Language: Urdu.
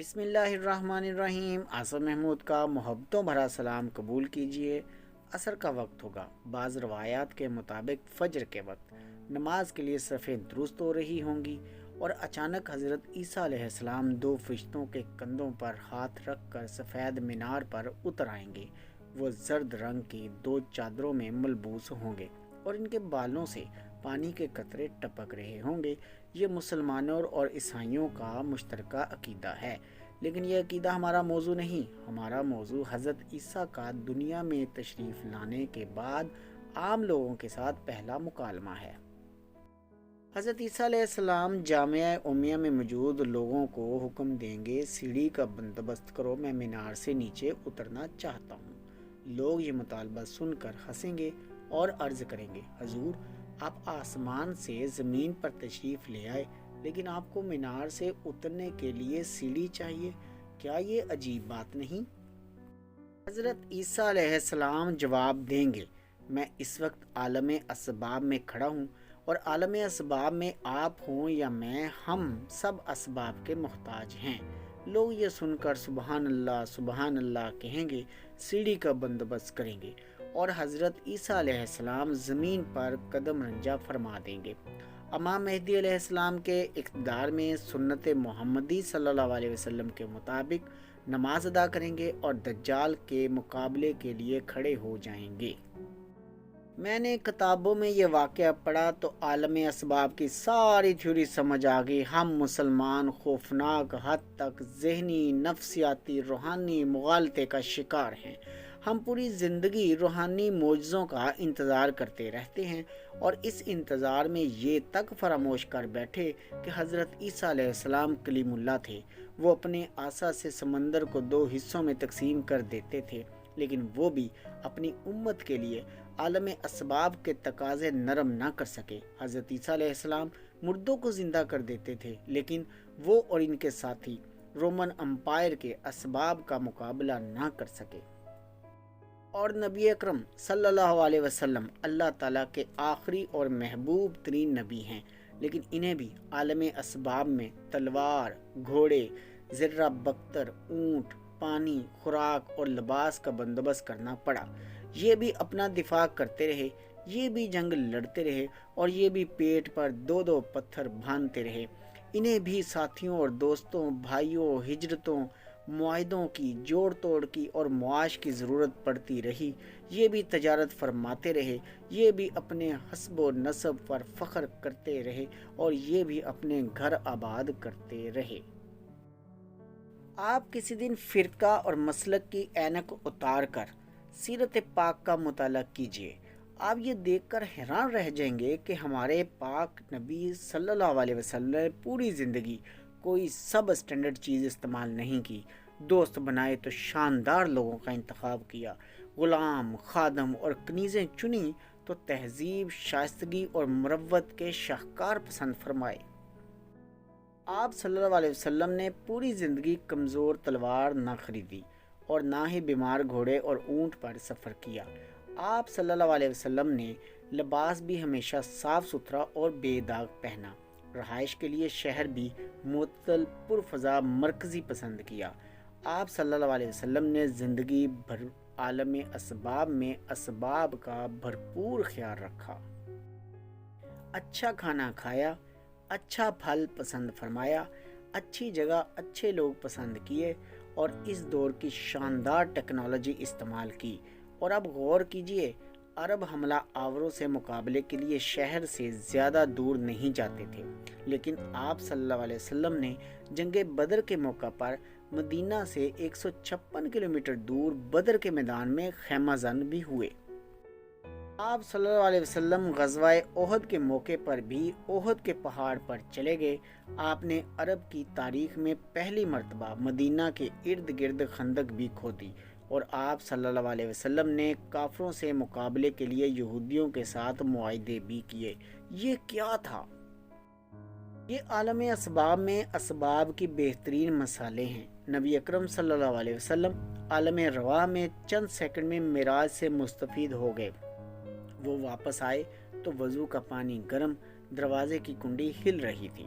بسم اللہ الرحمن الرحیم۔ آصف محمود کا محبتوں بھرا سلام قبول کیجیے۔ عصر کا وقت ہوگا، بعض روایات کے مطابق فجر کے وقت نماز کے لیے صفیں درست ہو رہی ہوں گی اور اچانک حضرت عیسیٰ علیہ السلام دو فرشتوں کے کندھوں پر ہاتھ رکھ کر سفید مینار پر اتر آئیں گے۔ وہ زرد رنگ کی دو چادروں میں ملبوس ہوں گے اور ان کے بالوں سے پانی کے قطرے ٹپک رہے ہوں گے۔ یہ مسلمانوں اور عیسائیوں کا مشترکہ عقیدہ ہے، لیکن یہ عقیدہ ہمارا موضوع نہیں۔ ہمارا موضوع حضرت عیسیٰ کا دنیا میں تشریف لانے کے بعد عام لوگوں کے ساتھ پہلا مکالمہ ہے۔ حضرت عیسیٰ علیہ السلام جامعہ امیہ میں موجود لوگوں کو حکم دیں گے، سیڑھی کا بندوبست کرو، میں مینار سے نیچے اترنا چاہتا ہوں۔ لوگ یہ مطالبہ سن کر ہنسیں گے اور عرض کریں گے، حضور آپ آسمان سے زمین پر تشریف لے آئے، لیکن آپ کو مینار سے اترنے کے لیے سیڑھی چاہیے، کیا یہ عجیب بات نہیں؟ حضرت عیسیٰ علیہ السلام جواب دیں گے، میں اس وقت عالم اسباب میں کھڑا ہوں اور عالم اسباب میں آپ ہوں یا میں، ہم سب اسباب کے محتاج ہیں۔ لوگ یہ سن کر سبحان اللہ کہیں گے، سیڑھی کا بندوبست کریں گے اور حضرت عیسیٰ علیہ السلام زمین پر قدم رنجہ فرما دیں گے۔ امام مہدی علیہ السلام کے اقتدار میں سنت محمدی صلی اللہ علیہ وسلم کے مطابق نماز ادا کریں گے اور دجال کے مقابلے کے لیے کھڑے ہو جائیں گے۔ میں نے کتابوں میں یہ واقعہ پڑھا تو عالم اسباب کی ساری تھیوری سمجھ آ گئی۔ ہم مسلمان خوفناک حد تک ذہنی، نفسیاتی، روحانی مغالطے کا شکار ہیں۔ ہم پوری زندگی روحانی معجزوں کا انتظار کرتے رہتے ہیں اور اس انتظار میں یہ تک فراموش کر بیٹھے کہ حضرت عیسیٰ علیہ السلام کلیم اللہ تھے۔ وہ اپنے عصا سے سمندر کو دو حصوں میں تقسیم کر دیتے تھے، لیکن وہ بھی اپنی امت کے لیے عالم اسباب کے تقاضے نرم نہ کر سکے۔ حضرت عیسیٰ علیہ السلام مردوں کو زندہ کر دیتے تھے، لیکن وہ اور ان کے ساتھی رومن امپائر کے اسباب کا مقابلہ نہ کر سکے۔ اور نبی اکرم صلی اللہ علیہ وسلم اللہ تعالیٰ کے آخری اور محبوب ترین نبی ہیں، لیکن انہیں بھی عالم اسباب میں تلوار، گھوڑے، ذرہ بختر، اونٹ، پانی، خوراک اور لباس کا بندوبست کرنا پڑا۔ یہ بھی اپنا دفاع کرتے رہے، یہ بھی جنگ لڑتے رہے اور یہ بھی پیٹ پر دو دو پتھر باندھتے رہے۔ انہیں بھی ساتھیوں اور دوستوں، بھائیوں، ہجرتوں، معاہدوں کی جوڑ توڑ کی اور معاش کی ضرورت پڑتی رہی۔ یہ بھی تجارت فرماتے رہے، یہ بھی اپنے حسب و نسب پر فخر کرتے رہے اور یہ بھی اپنے گھر آباد کرتے رہے۔ آپ کسی دن فرقہ اور مسلک کی اینک اتار کر سیرت پاک کا مطالعہ کیجیے۔ آپ یہ دیکھ کر حیران رہ جائیں گے کہ ہمارے پاک نبی صلی اللہ علیہ وسلم نے پوری زندگی کوئی سب اسٹینڈرڈ چیز استعمال نہیں کی۔ دوست بنائے تو شاندار لوگوں کا انتخاب کیا، غلام، خادم اور کنیزیں چنی تو تہذیب، شائستگی اور مروت کے شاہکار پسند فرمائے۔ آپ صلی اللہ علیہ وسلم نے پوری زندگی کمزور تلوار نہ خریدی اور نہ ہی بیمار گھوڑے اور اونٹ پر سفر کیا۔ آپ صلی اللہ علیہ وسلم نے لباس بھی ہمیشہ صاف ستھرا اور بے داغ پہنا۔ رہائش کے لیے شہر بھی معتدل پرفضا مرکزی پسند کیا۔ آپ صلی اللہ علیہ وسلم نے زندگی بھر عالم اسباب میں اسباب کا بھرپور خیال رکھا۔ اچھا کھانا کھایا، اچھا پھل پسند فرمایا، اچھی جگہ اچھے لوگ پسند کیے اور اس دور کی شاندار ٹیکنالوجی استعمال کی۔ اور اب غور کیجئے، عرب حملہ آوروں سے مقابلے کے لیے شہر سے زیادہ دور نہیں جاتے تھے، لیکن آپ صلی اللہ علیہ وسلم نے جنگ بدر کے موقع پر مدینہ سے 156 کلومیٹر دور بدر کے میدان میں خیمہ زن بھی ہوئے۔ آپ صلی اللہ علیہ وسلم غزوہ احد کے موقع پر بھی احد کے پہاڑ پر چلے گئے۔ آپ نے عرب کی تاریخ میں پہلی مرتبہ مدینہ کے ارد گرد خندق بھی کھودی اور آپ صلی اللہ علیہ وسلم نے کافروں سے مقابلے کے لیے یہودیوں کے ساتھ معاہدے بھی کیے۔ یہ کیا تھا؟ یہ عالم اسباب میں اسباب کی بہترین مثالیں ہیں۔ نبی اکرم صلی اللہ علیہ وسلم عالم رواح میں چند سیکنڈ میں معراج سے مستفید ہو گئے۔ وہ واپس آئے تو وضو کا پانی گرم، دروازے کی کنڈی ہل رہی تھی۔